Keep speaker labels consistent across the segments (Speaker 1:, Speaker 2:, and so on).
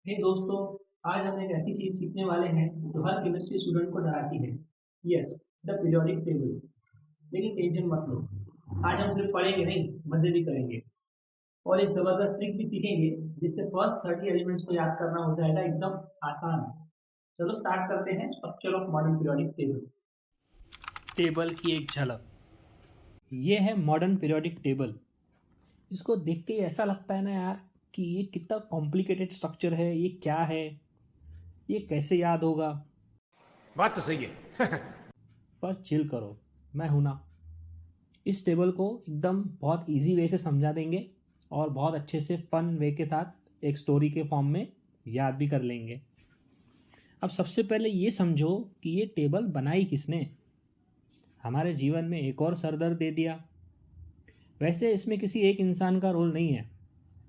Speaker 1: हे दोस्तों, आज हम एक ऐसी चीज सीखने वाले हैं जो हर केमिस्ट्री स्टूडेंट को डराती है। Yes, the periodic table. लेकिन टेंशन मत लो, आज हम सिर्फ पढ़ेंगे नहीं, मजे भी करेंगे और एक जबरदस्त ट्रिक भी सीखेंगे जिससे फर्स्ट 30 एलिमेंट्स को याद करना हो जाएगा एकदम आसान। चलो स्टार्ट करते हैं structure of modern periodic table.
Speaker 2: Table की एक झलक। ये है मॉडर्न पीरियोडिक टेबल। इसको देख के ऐसा लगता है ना यार कि ये कितना कॉम्प्लिकेटेड स्ट्रक्चर है, ये क्या है, ये कैसे याद होगा।
Speaker 3: बात तो सही है।
Speaker 2: पर चिल करो, मैं हूं ना। इस टेबल को एकदम बहुत इजी वे से समझा देंगे और बहुत अच्छे से फन वे के साथ एक स्टोरी के फॉर्म में याद भी कर लेंगे। अब सबसे पहले ये समझो कि ये टेबल बनाई किसने। हमारे जीवन में एक और सरदर्द दे दिया। वैसे इसमें किसी एक इंसान का रोल नहीं है।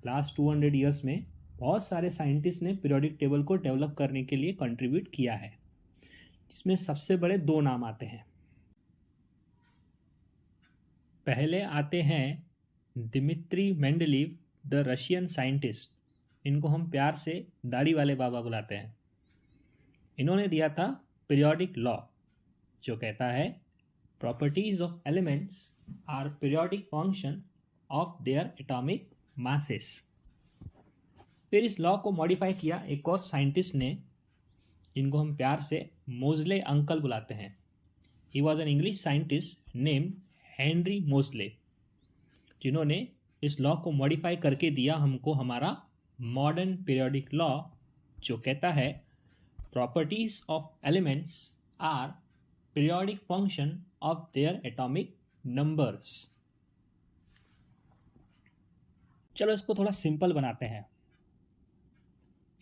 Speaker 2: लास्ट 200 ईयर्स में बहुत सारे साइंटिस्ट ने पीरियोडिक टेबल को डेवलप करने के लिए कंट्रीब्यूट किया है, जिसमें सबसे बड़े दो नाम आते हैं। पहले आते हैं Dmitry Mendeleev, the Russian scientist. इनको हम प्यार से दाढ़ी वाले बाबा बुलाते हैं। इन्होंने दिया था पीरियोडिक लॉ, जो कहता है properties of elements are periodic function of their atomic masses. फिर इस लॉ को मॉडिफाई किया एक और साइंटिस्ट ने, इनको हम प्यार से मोजले अंकल बुलाते हैं। He was an English scientist named Henry मोजले, जिन्होंने इस लॉ को मॉडिफाई करके दिया हमको हमारा मॉडर्न पीरियोडिक लॉ, जो कहता है properties of elements are periodic function of their atomic numbers. चलो इसको थोड़ा सिंपल बनाते हैं।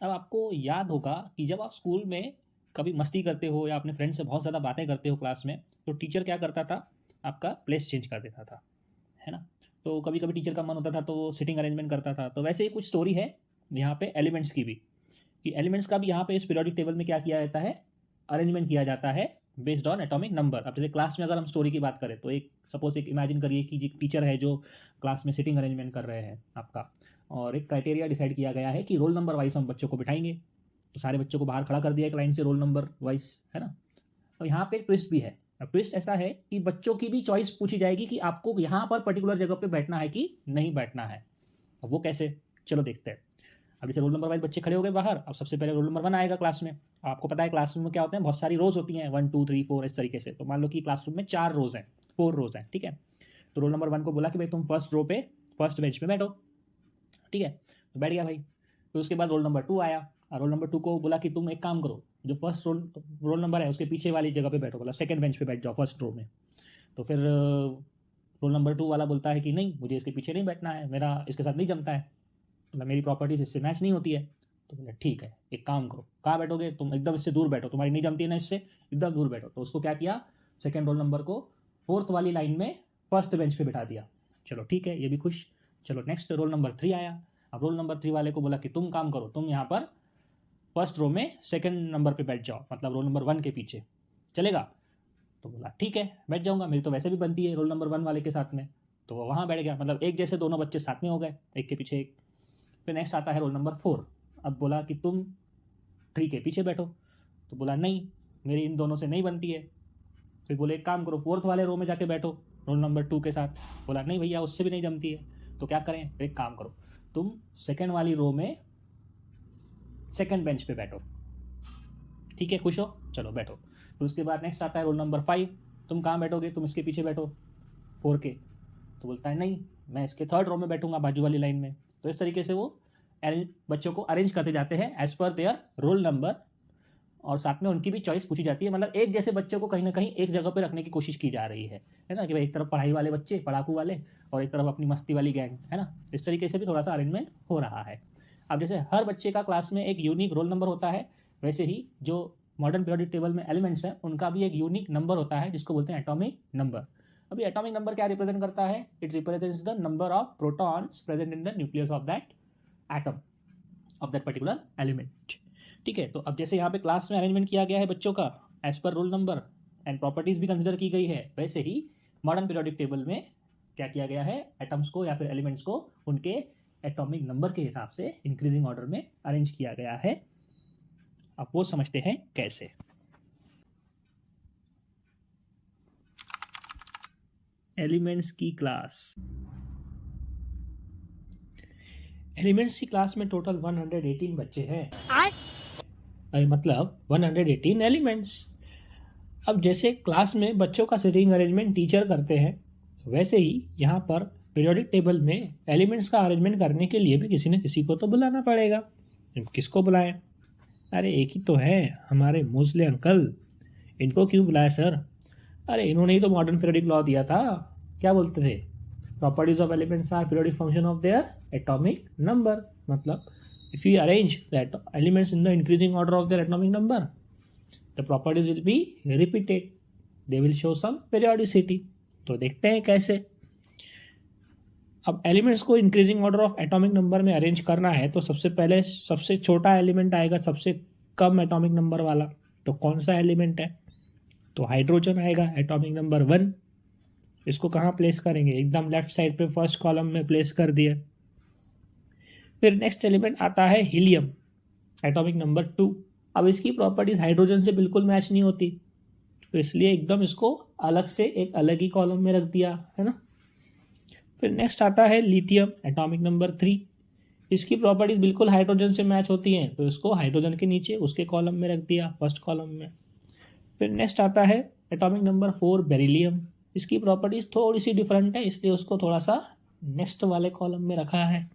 Speaker 2: अब आपको याद होगा कि जब आप स्कूल में कभी मस्ती करते हो या अपने फ्रेंड से बहुत ज़्यादा बातें करते हो क्लास में, तो टीचर क्या करता था, आपका प्लेस चेंज कर देता था, है ना। तो कभी कभी टीचर का मन होता था तो वो सिटिंग अरेंजमेंट करता था। तो वैसे ही कुछ स्टोरी है यहाँ पे एलिमेंट्स की भी, कि एलिमेंट्स का भी यहाँ पे इस पीरियोडिक टेबल में क्या किया जाता है, अरेंजमेंट किया जाता है बेस्ड ऑन एटॉमिक नंबर। अब जैसे क्लास में अगर हम स्टोरी की बात करें तो एक सपोज एक इमेजिन करिए कि एक टीचर है जो क्लास में सिटिंग अरेंजमेंट कर रहे हैं आपका, और एक क्राइटेरिया डिसाइड किया गया है कि रोल नंबर वाइज हम बच्चों को बिठाएंगे। तो सारे बच्चों को बाहर खड़ा कर दिया एक लाइन से रोल नंबर वाइज, है ना। और यहाँ पे एक ट्विस्ट भी है। अब ट्विस्ट ऐसा है कि बच्चों की भी चॉइस पूछी जाएगी कि आपको यहाँ पर पर्टिकुलर जगह पे बैठना है कि नहीं बैठना है। अब वो कैसे, चलो देखते हैं। अब जैसे रोल नंबर वाइज बच्चे खड़े हो गए बाहर। अब सबसे पहले रोल नंबर 1 आएगा क्लास में। आपको पता है क्लासरूम में क्या होते हैं, बहुत सारी रोज होती हैं, 1 2 3 4 इस तरीके से। तो मान लो कि क्लासरूम में 4 रोज हैं, 4 रोज हैं, ठीक है। तो रोल नंबर 1 को बोला कि भाई तुम फर्स्ट रो पे फर्स्ट बेंच पे बैठो, ठीक है। तो बैठ गया भाई। फिर उसके बाद रोल नंबर 2 आया, और रोल नंबर 2 को बोला कि तुम एक काम करो, जो फर्स्ट रोल नंबर है उसके पीछे वाली जगह पे बैठो, मतलब सेकंड बेंच पे बैठ जाओ फर्स्ट रो में। तो फिर रोल नंबर 2 वाला बोलता है कि नहीं, मुझे इसके पीछे नहीं बैठना है, मेरा इसके साथ नहीं जमता है, मतलब मेरी प्रॉपर्टीज इससे मैच नहीं होती है। तो बोले ठीक है, एक काम करो, कहाँ बैठोगे तुम, एकदम इससे दूर बैठो, तुम्हारी नहीं जमती है ना इससे, एकदम दूर बैठो। तो उसको क्या किया, सेकंड रोल नंबर को फोर्थ वाली लाइन में फर्स्ट बेंच पे बिठा दिया। चलो ठीक है, ये भी खुश। चलो नेक्स्ट रोल नंबर 3 आया। अब रोल नंबर 3 वाले को बोला कि तुम काम करो, तुम यहाँ पर फर्स्ट रो में सेकंड नंबर पे बैठ जाओ, मतलब रोल नंबर 1 के पीछे, चलेगा। तो बोला ठीक है बैठ जाऊँगा, मेरी तो वैसे भी बनती है रोल नंबर 1 वाले के साथ में। तो वो वहाँ बैठ गया, मतलब एक जैसे दोनों बच्चे साथ में हो गए, एक के पीछे एक। फिर नेक्स्ट आता है रोल नंबर 4। अब बोला कि तुम 3 के पीछे बैठो। तो बोला नहीं, मेरी इन दोनों से नहीं बनती है। फिर बोले एक काम करो, फोर्थ वाले रो में जाके बैठो रोल नंबर 2 के साथ। बोला नहीं भैया, उससे भी नहीं जमती है। तो क्या करें, एक काम करो, तुम सेकंड वाली रो में सेकंड बेंच पे बैठो, ठीक है, खुश हो, चलो बैठो। फिर उसके बाद नेक्स्ट आता है रोल नंबर 5। तुम कहाँ बैठोगे, तुम इसके पीछे बैठो 4 के। तो बोलता है नहीं, मैं इसके थर्ड रो में बैठूंगा बाजू वाली लाइन में। तो इस तरीके से वो बच्चों को अरेंज करते जाते हैं as per their roll number, और साथ में उनकी भी चॉइस पूछी जाती है, मतलब एक जैसे बच्चों को कहीं ना कहीं एक जगह पे रखने की कोशिश की जा रही है ना, कि भाई एक तरफ पढ़ाई वाले बच्चे पढ़ाकू वाले और एक तरफ अपनी मस्ती वाली गैंग, है ना। इस तरीके से भी थोड़ा सा अरेंजमेंट हो रहा है। अब जैसे हर बच्चे का क्लास में एक यूनिक रोल नंबर होता है, वैसे ही जो मॉडर्न पीरियोडिक टेबल में एलिमेंट्स हैं उनका भी एक यूनिक नंबर होता है, जिसको बोलते हैं एटॉमिक नंबर। अभी एटॉमिक नंबर क्या रिप्रेजेंट करता है, it represents the number of protons present in the nucleus of that atom of that particular element, ठीक है। तो अब जैसे यहाँ पे क्लास में अरेंजमेंट किया गया है बच्चों का एज पर रोल नंबर एंड प्रॉपर्टीज भी कंसिडर की गई है, वैसे ही मॉडर्न पीरियोडिक टेबल में क्या किया गया है, एटम्स को या फिर एलिमेंट्स को उनके एटॉमिक नंबर के हिसाब से इंक्रीजिंग ऑर्डर में अरेंज किया गया है। अब वो समझते हैं कैसे। एलिमेंट्स की क्लास। एलिमेंट्स की क्लास में टोटल 118 बच्चे हैं, मतलब 118 एलिमेंट्स। अब जैसे क्लास में बच्चों का सीटिंग अरेंजमेंट टीचर करते हैं, वैसे ही यहाँ पर पीरियोडिक टेबल में एलिमेंट्स का अरेंजमेंट करने के लिए भी किसी न किसी को तो बुलाना पड़ेगा। किसको बुलाएं? अरे एक ही तो है, हमारे मोस्ले अंकल। इनको क्यों बुलाए सर? अरे इन्होंने ही तो मॉडर्न पीरियोडिक लॉ दिया था। क्या बोलते थे? Properties of elements are periodic function of their atomic number. मतलब if you arrange the elements in the increasing order of their atomic number, the properties will be repeated, they will show some periodicity. तो देखते हैं कैसे। अब elements को increasing order of atomic number में arrange करना है तो सबसे पहले सबसे छोटा एलिमेंट आएगा, सबसे कम एटॉमिक नंबर वाला। तो कौन सा एलिमेंट है? तो हाइड्रोजन आएगा, एटॉमिक नंबर 1। इसको कहाँ प्लेस करेंगे? एकदम लेफ्ट साइड पे फर्स्ट कॉलम में प्लेस कर दिए। फिर नेक्स्ट एलिमेंट आता है हीलियम, एटॉमिक नंबर 2। अब इसकी प्रॉपर्टीज हाइड्रोजन से बिल्कुल मैच नहीं होती, तो इसलिए एकदम इसको अलग से एक अलग ही कॉलम में रख दिया, है ना। फिर नेक्स्ट आता है लिथियम, एटॉमिक नंबर 3। इसकी प्रॉपर्टीज बिल्कुल हाइड्रोजन से मैच होती हैं, तो इसको हाइड्रोजन के नीचे उसके कॉलम में रख दिया, फर्स्ट कॉलम में। फिर नेक्स्ट आता है एटॉमिक नंबर 4 बेरिलियम। इसकी प्रॉपर्टीज थोड़ी सी डिफरेंट है, इसलिए उसको थोड़ा सा नेक्स्ट वाले कॉलम में रखा है।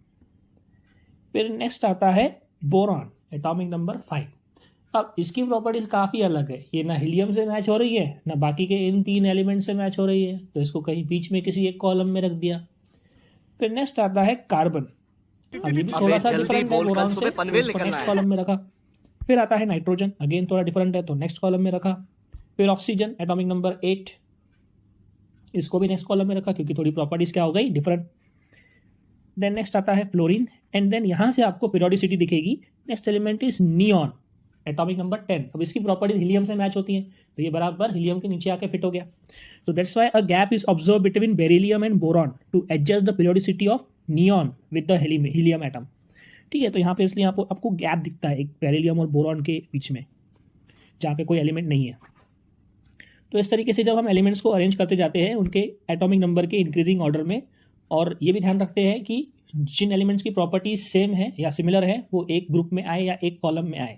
Speaker 2: फिर नेक्स्ट आता है बोरॉन, एटॉमिक नंबर 5। अब इसकी प्रॉपर्टीज काफ़ी अलग है, ये ना हीलियम से मैच हो रही है ना बाकी के इन 3 एलिमेंट से मैच हो रही है, तो इसको कहीं बीच में किसी एक कॉलम में रख दिया। फिर नेक्स्ट आता है कार्बन। अब ये भी थोड़ा सा डिफरेंट है बोरॉन से, तो इसको नेक्स्ट कॉलम में रखा। फिर आता है नाइट्रोजन, अगेन थोड़ा डिफरेंट है तो नेक्स्ट कॉलम में रखा। फिर ऑक्सीजन, एटॉमिक नंबर 8। इसको भी नेक्स्ट कॉलम में रखा क्योंकि थोड़ी प्रॉपर्टीज क्या हो गई, डिफरेंट। देन नेक्स्ट आता है फ्लोरीन, एंड देन यहाँ से आपको पीरियोडिसिटी दिखेगी। Next element is neon, atomic number 10। अब इसकी प्रॉपर्टीज हीलियम से मैच होती हैं, तो ये बराबर हीलियम के नीचे आके फिट हो गया। तो that's why a gap is observe between beryllium and boron to adjust the periodicity of neon with the helium atom. ठीक है, तो यहाँ पे इसलिए आपको गैप दिखता है एक बेरिलियम और बोरॉन के बीच में, जहाँ पे कोई एलिमेंट नहीं है। तो इस तरीके से जब हम एलिमेंट्स को अरेंज करते जाते हैं उनके एटॉमिक नंबर के इंक्रीजिंग ऑर्डर में, और ये भी ध्यान रखते हैं कि जिन एलिमेंट्स की प्रॉपर्टीज सेम है या सिमिलर है वो एक ग्रुप में आए या एक कॉलम में आए।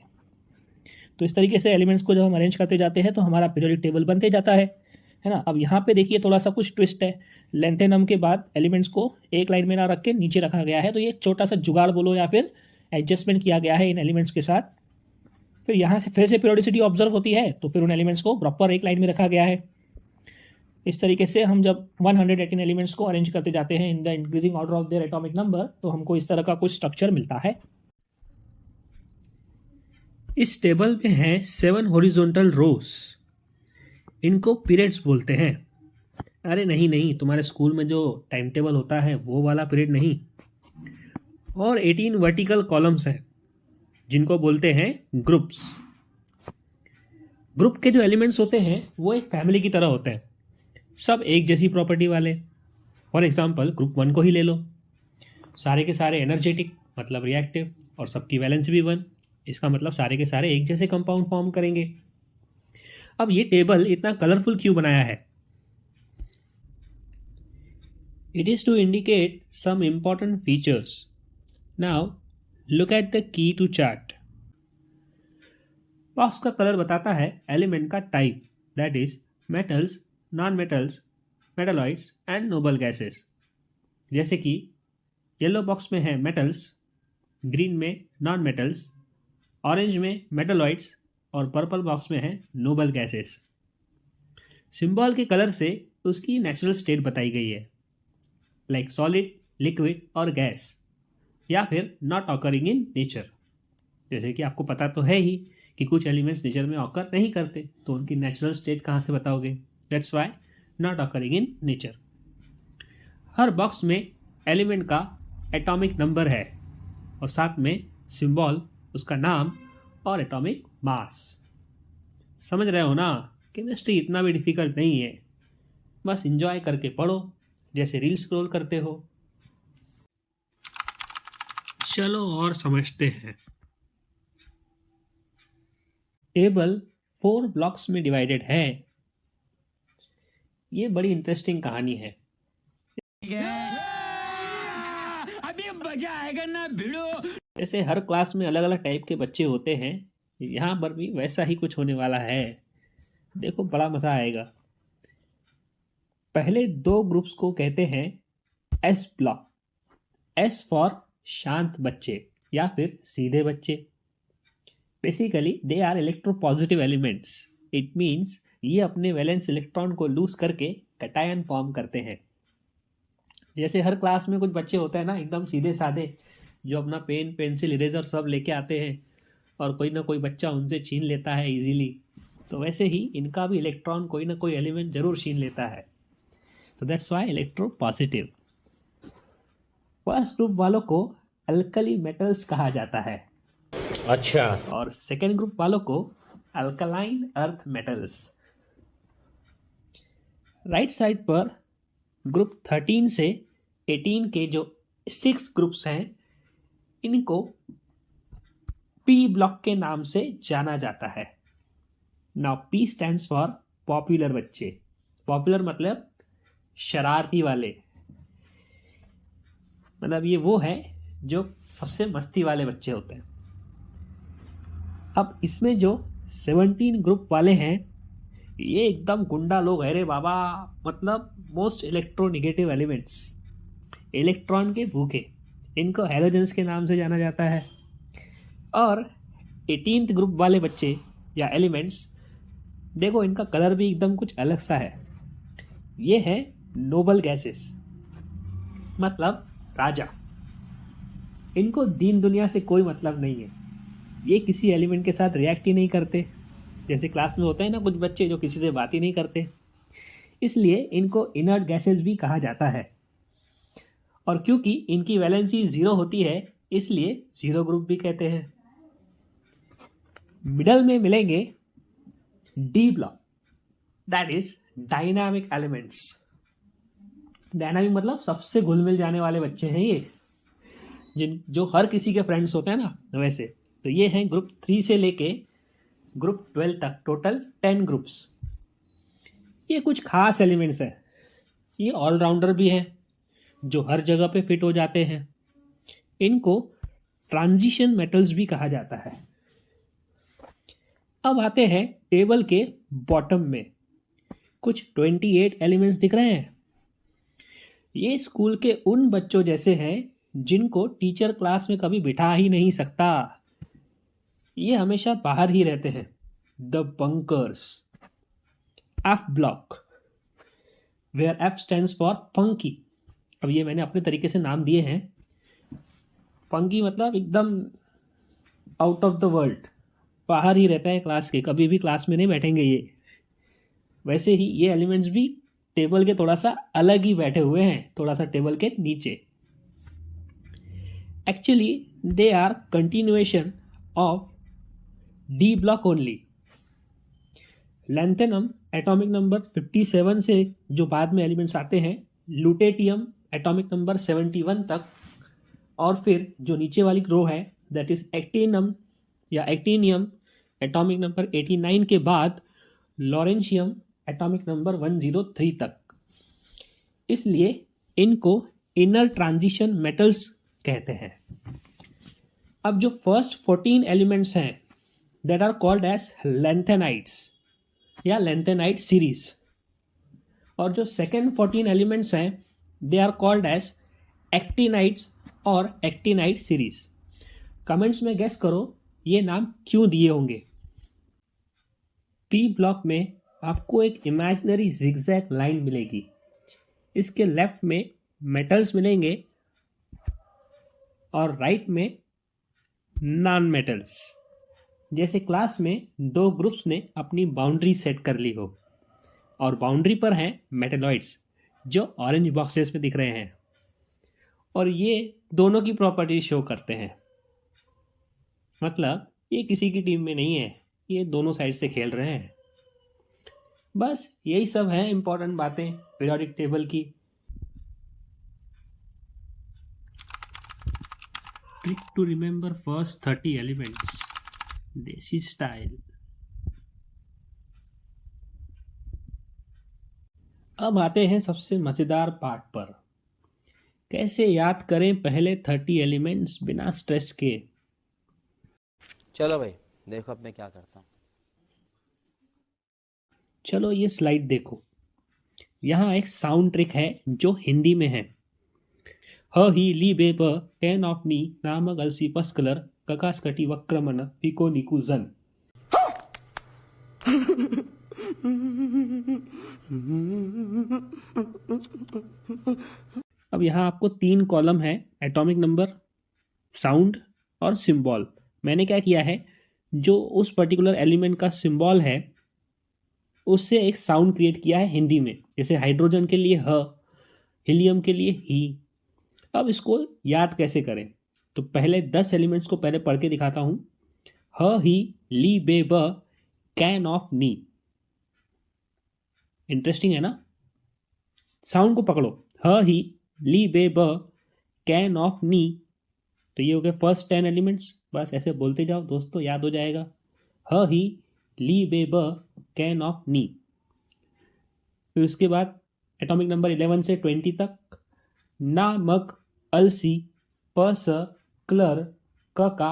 Speaker 2: तो इस तरीके से एलिमेंट्स को जब हम अरेंज करते जाते हैं तो हमारा पीरियोडिक टेबल बनते जाता है ना। अब यहाँ पे देखिए थोड़ा सा कुछ ट्विस्ट है। लेंथेनम के बाद एलिमेंट्स को एक लाइन में ना रख के नीचे रखा गया है, तो ये छोटा सा जुगाड़ बोलो या फिर एडजस्टमेंट किया गया है इन एलिमेंट्स के साथ। फिर यहाँ से फिर से पीरियोडिसिटी ऑब्जर्व होती है, तो फिर उन एलिमेंट्स को प्रॉपर एक लाइन में रखा गया है। इस तरीके से हम जब 118 एलिमेंट्स को अरेंज करते जाते हैं इन the increasing order of their atomic number, तो हमको इस तरह का कुछ स्ट्रक्चर मिलता है। इस टेबल में है 7 हॉरिजॉन्टल रोज, इनको पीरियड्स बोलते हैं। अरे नहीं, तुम्हारे स्कूल में जो टाइम टेबल होता है वो वाला पीरियड नहीं। और 18 वर्टिकल कॉलम्स हैं जिनको बोलते हैं ग्रुप्स। ग्रुप के जो एलिमेंट्स होते हैं वो एक फैमिली की तरह होते हैं, सब एक जैसी प्रॉपर्टी वाले। फॉर एग्जांपल ग्रुप 1 को ही ले लो, सारे के सारे एनर्जेटिक मतलब रिएक्टिव, और सबकी वैलेंस भी 1, इसका मतलब सारे के सारे एक जैसे कंपाउंड फॉर्म करेंगे। अब ये टेबल इतना कलरफुल क्यों बनाया है? It is to indicate some important features. Now look at the key to chart. Box का कलर बताता है एलिमेंट का type, that is metals, non metals, metalloids and noble gases. जैसे कि येलो बॉक्स में है मेटल्स, ग्रीन में non metals, orange में मेटालॉइड्स और पर्पल बॉक्स में है नोबल गैसेस। सिंबल के कलर से उसकी नेचुरल स्टेट बताई गई है, लाइक सॉलिड, लिक्विड और गैस, या फिर नॉट ऑकरिंग इन नेचर। जैसे कि आपको पता तो है ही कि कुछ एलिमेंट्स नेचर में ऑकर नहीं करते, तो उनकी नेचुरल स्टेट कहाँ से बताओगे? That's why not occurring in nature. Her box में एलिमेंट का एटॉमिक नंबर है और साथ में सिंबल, उसका नाम और एटॉमिक मास। समझ रहे हो ना, केमिस्ट्री इतना भी डिफिकल्ट नहीं है, बस एंजॉय करके पढ़ो जैसे रील स्क्रॉल करते हो। चलो और समझते हैं। टेबल 4 ब्लॉक्स में डिवाइडेड है। ये बड़ी इंटरेस्टिंग कहानी है। अभी मजा आएगा ना भिड़ो। जैसे हर क्लास में अलग अलग टाइप के बच्चे होते हैं, यहाँ पर भी वैसा ही कुछ होने वाला है। देखो बड़ा मजा आएगा। पहले 2 ग्रुप्स को कहते हैं एस ब्लॉक। एस फॉर शांत बच्चे या फिर सीधे बच्चे। Basically they are electropositive elements. It means ये अपने वैलेंस इलेक्ट्रॉन को लूज करके कैटायन फॉर्म करते हैं। जैसे हर क्लास में कुछ बच्चे होते हैं ना एकदम सीधे साधे, जो अपना पेन पेंसिल इरेजर सब लेके आते हैं और कोई ना कोई बच्चा उनसे छीन लेता है इजीली। तो वैसे ही इनका भी इलेक्ट्रॉन कोई ना कोई एलिमेंट जरूर छीन लेता है। तो that's why electro positive. First group वालों को अल्कली मेटल्स कहा जाता है।
Speaker 3: अच्छा।
Speaker 2: और सेकेंड ग्रुप वालों को alkaline earth metals. Right side पर ग्रुप 13 से 18 के जो 6 ग्रुप्स हैं, इनको पी ब्लॉक के नाम से जाना जाता है। Now P stands for popular बच्चे। पॉपुलर मतलब शरारती वाले, मतलब ये वो है जो सबसे मस्ती वाले बच्चे होते हैं। अब इसमें जो 17 ग्रुप वाले हैं, ये एकदम गुंडा लोग है रे बाबा, मतलब मोस्ट इलेक्ट्रोनिगेटिव एलिमेंट्स, इलेक्ट्रॉन के भूखे। इनको हैलोजेंस के नाम से जाना जाता है। और 18th ग्रुप वाले बच्चे या एलिमेंट्स, देखो इनका कलर भी एकदम कुछ अलग सा है। ये है नोबल गैसेस, मतलब राजा। इनको दीन दुनिया से कोई मतलब नहीं है। ये किसी एलिमेंट के साथ रिएक्ट ही नहीं करते। जैसे क्लास में होते हैं ना कुछ बच्चे जो किसी से बात ही नहीं करते, इसलिए इनको इनर्ट गैसेस भी कहा जाता है। और क्योंकि इनकी वैलेंसी 0 होती है, इसलिए 0 ग्रुप भी कहते हैं। मिडल में मिलेंगे D block, that is dynamic elements. Dynamic मतलब सबसे घुल मिल जाने वाले बच्चे हैं ये, जो हर किसी के फ्रेंड्स होते हैं ना, वैसे। तो ये हैं ग्रुप 3 से लेके ग्रुप 12 तक, टोटल 10 ग्रुप्स। ये कुछ खास एलिमेंट्स हैं। ये ऑलराउंडर भी हैं, जो हर जगह पे फिट हो जाते हैं। इनको ट्रांजिशन मेटल्स भी कहा जाता है। अब आते हैं टेबल के बॉटम में। कुछ 28 एलिमेंट्स दिख रहे हैं। ये स्कूल के उन बच्चों जैसे हैं जिनको टीचर क्लास में कभी बिठा ही नहीं सकता। ये हमेशा बाहर ही रहते हैं, the bunkers. F block, where F stands for funky. अब ये मैंने अपने तरीके से नाम दिए हैं। फंकी मतलब एकदम आउट ऑफ द वर्ल्ड, बाहर ही रहता है क्लास के, कभी भी क्लास में नहीं बैठेंगे ये। वैसे ही ये एलिमेंट्स भी टेबल के थोड़ा सा अलग ही बैठे हुए हैं, थोड़ा सा टेबल के नीचे। Actually they are continuation of D block only. Lanthanum atomic number 57 से जो बाद में एलिमेंट्स आते हैं, लुटेटियम एटॉमिक नंबर 71 तक, और फिर जो नीचे वाली रो है दैट इज एक्टिनम या एक्टिनियम एटॉमिक नंबर 89 के बाद लॉरेंशियम एटॉमिक नंबर 103 तक। इसलिए इनको इनर ट्रांजिशन मेटल्स कहते हैं। अब जो फर्स्ट 14 एलिमेंट्स हैं that are called as lanthanides या लैंथेनाइट सीरीज, और जो सेकेंड 14 एलिमेंट्स हैं they are called as actinides और एक्टिनाइट सीरीज। कमेंट्स में गेस करो ये नाम क्यों दिए होंगे। पी ब्लॉक में आपको एक इमेजिनरी जिगजैग लाइन मिलेगी। इसके लेफ्ट में मेटल्स मिलेंगे और राइट में नॉन मेटल्स। जैसे क्लास में 2 ग्रुप्स ने अपनी बाउंड्री सेट कर ली हो, और बाउंड्री पर हैं मेटेलॉइड्स जो ऑरेंज बॉक्सेस में दिख रहे हैं, और ये दोनों की प्रॉपर्टी शो करते हैं। मतलब ये किसी की टीम में नहीं है, ये दोनों साइड से खेल रहे हैं। बस यही सब है इंपॉर्टेंट बातें पीरियोडिक टेबल की। Trick to remember first 30 elements, desi style. अब आते हैं सबसे मजेदार पार्ट पर, कैसे याद करें पहले 30 एलिमेंट्स बिना स्ट्रेस के।
Speaker 4: चलो भाई देखो अब मैं क्या करता हूँ।
Speaker 2: चलो ये स्लाइड देखो, यहाँ एक साउंड ट्रिक है जो हिंदी में है। ह ही ली बे ब टेन ऑफ नी नामक अलसी पस्कलर ककास कटी वक्रमन पिको निकू जन। अब यहाँ आपको 3 कॉलम है, एटॉमिक नंबर, साउंड और सिंबल। मैंने क्या किया है, जो उस पर्टिकुलर एलिमेंट का सिंबल है उससे एक साउंड क्रिएट किया है हिंदी में। जैसे हाइड्रोजन के लिए ह, हीलियम के लिए ही। अब इसको याद कैसे करें, तो पहले 10 एलिमेंट्स को पहले पढ़ के दिखाता हूं। ह ही ली बे ब कैन ऑफ नी। इंटरेस्टिंग है ना। साउंड को पकड़ो, ह ही ली बे ब कैन ऑफ नी। तो ये हो गए फर्स्ट 10 एलिमेंट्स। बस ऐसे बोलते जाओ दोस्तों, याद हो जाएगा। ह ही ली बे ब कैन ऑफ नी। फिर उसके बाद एटॉमिक नंबर 11 से 20 तक, ना मग अलसी पस क्लर का,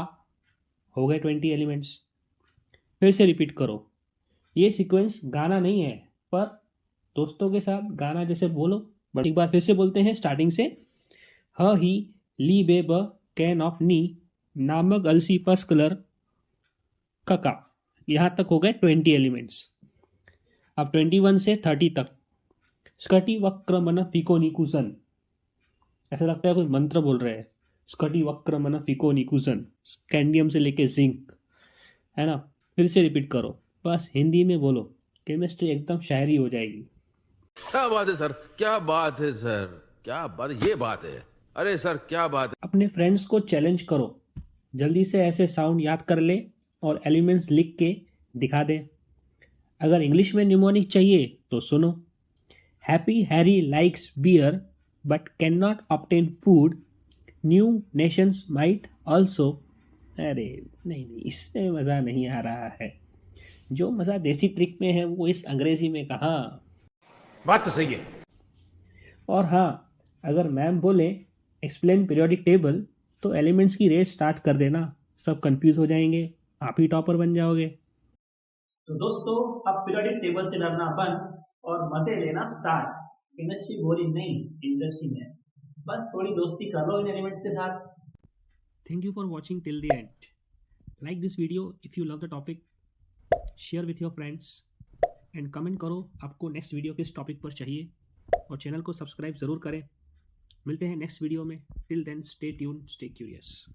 Speaker 2: हो गए 20 एलिमेंट्स। फिर से रिपीट करो। ये सीक्वेंस गाना नहीं है, पर दोस्तों के साथ गाना जैसे बोलो। बट एक बार फिर से बोलते हैं स्टार्टिंग से। ह ही ली बे ब कैन ऑफ नी नामक अलसी पस क्लर का। यहाँ तक हो गए 20 एलिमेंट्स। अब 21 से 30 तक, स्कटी वक्र मन फिको निकुसन। ऐसा लगता है कोई मंत्र बोल रहे हैं। स्कटी वक्र मन फिको निकुसन, स्कैंडियम से लेके जिंक, है ना। फिर से रिपीट करो, बस हिंदी में बोलो, केमिस्ट्री एकदम शायरी हो जाएगी।
Speaker 3: क्या बात है सर, क्या बात है सर, क्या बात है, ये बात है। अरे सर क्या बात है।
Speaker 2: अपने फ्रेंड्स को चैलेंज करो, जल्दी से ऐसे साउंड याद कर ले और एलिमेंट्स लिख के दिखा दे। अगर इंग्लिश में निमोनिक चाहिए तो सुनो। Happy Harry likes beer but can not obtain food, new nations might also. अरे नहीं, इसमें मज़ा नहीं आ रहा है। जो मज़ा देसी ट्रिक में है वो इस अंग्रेजी में कहाँ।
Speaker 3: बात तो सही है।
Speaker 2: और हाँ, अगर मैम बोले एक्सप्लेन पीरियोडिक टेबल तो एलिमेंट्स की रेस स्टार्ट कर देना, सब कंफ्यूज हो जाएंगे, आप ही टॉपर बन जाओगे।
Speaker 1: तो दोस्तों, अब पीरियोडिक टेबल से डरना बंद और मजे लेना स्टार्ट। केमिस्ट्री बोरिंग नहीं, इंटरेस्टिंग है। बस थोड़ी दोस्ती कर लो इन एलिमेंट्स के साथ।
Speaker 2: Thank you for watching till the end. Like this video if you love the topic, share with your friends and comment करो आपको नेक्स्ट वीडियो किस टॉपिक पर चाहिए, और चैनल को सब्सक्राइब ज़रूर करें। मिलते हैं नेक्स्ट वीडियो में। Till then stay tune, stay curious.